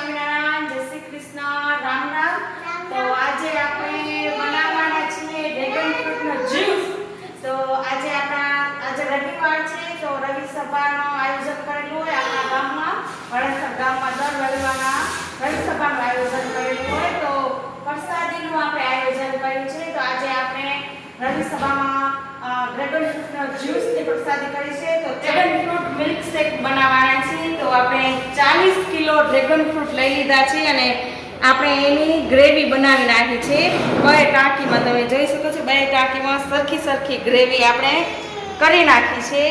સ્વામિનારાયણ, જય શ્રી કૃષ્ણ, રામ રામ. તો આજે આપણે બનાવવાના છીએ ડ્રેગન ફ્રૂટનો જ્યુસ. તો આજે રવિવાર છે, તો રવિ સભાનું આયોજન કરેલું હોય આપણા ગામમાં. વડસર ગામમાં દર રવિવારના રવિ સભાનું આયોજન કરેલું હોય, તો પ્રસાદીનું આપણે આયોજન કર્યું છે. તો આજે આપણે રવિ સભામાં ડ્રેગન ફ્રૂટનો જ્યુસની પ્રસાદી કરી છે. તો ડ્રેગન ફ્રૂટ મિલ્ક શેક બનાવવાના છે. તો આપણે 40 કિલો ડ્રેગન ફ્રૂટ લઈ લીધા છે અને આપણે એની ગ્રેવી બનાવી નાખી છે. બે ટાંકીમાં તમે જોઈ શકો છો, બે ટાંકીમાં સરખી ગ્રેવી આપણે કરી નાખી છે.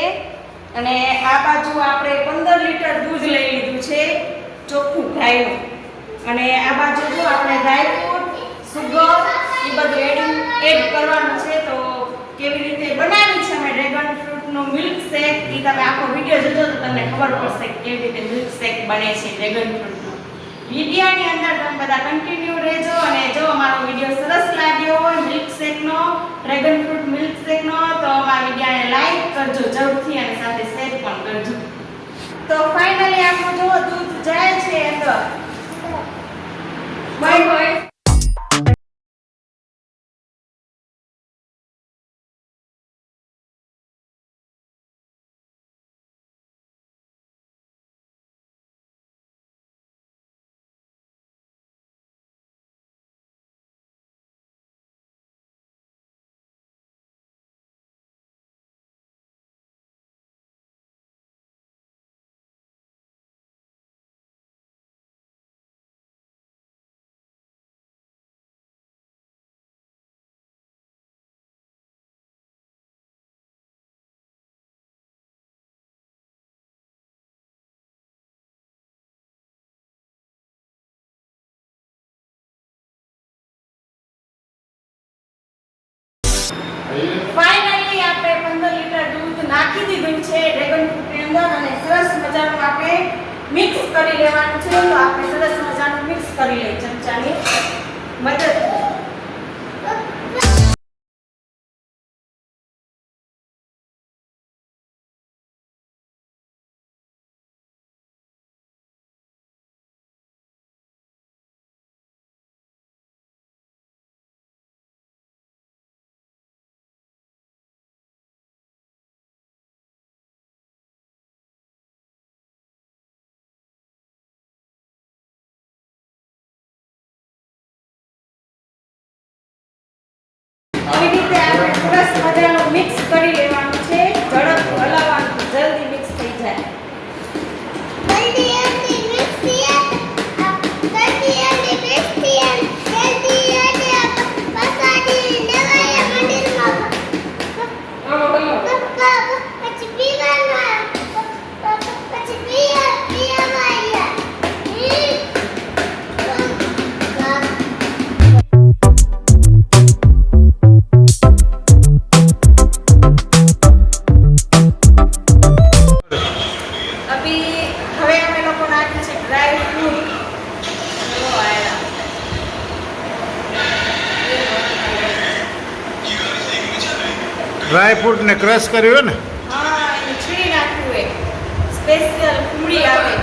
અને આ બાજુ આપણે 15 લીટર દૂધ લઈ લીધું છે, ચોખ્ખું ગાયનું. અને આ બાજુ જો આપણે ડ્રાયફ્રૂટ, સુગર એ બધું એડ કરવાનું છે. તો કેવી રીતે બનાવી છે અમે ડ્રેગન ફ્રૂટનો મિલ્ક શેક, એ તમે આખો વિડીયો જોજો તો તમને ખબર પડશે કે કેવી રીતે મિલ્ક શેક બને છે ડ્રેગન ફ્રૂટનો. વિડીયોની અંદર તમે બધા કન્ટિન્યુ રહેજો. અને જો અમારો વિડીયો સરસ લાગ્યો હોય મિલ્ક શેકનો, ડ્રેગન ફ્રૂટ મિલ્ક શેકનો, તો અમારા વિડીયોને લાઈક કરજો જરૂરથી અને સાથે શેર પણ કરજો. તો ફાઇનલી આપણું જો દૂધ જાય છે અંદર. બાય. ફાઇનલી આપણે 15 લીટર દૂધ નાખી દીધું છે ડ્રેગન ફ્રૂટની અંદર અને સરસ મજાનું આપણે મિક્સ કરી લેવાનું છે. તો આપણે સરસ મજાનું મિક્સ કરી લઈએ ચમચાની મદદથી. આવી રીતે આપણે સરસ મજાનું મિક્સ કરી લેવાનું છે. ઝડપ હલાવવાનું, જલ્દી મિક્સ થઈ જાય. ડ્રાય ફ્રૂટ ને ક્રશ કર્યો ને? હા, એને છીણી નાખ્યું. સ્પેશિયલ કુમળી આવે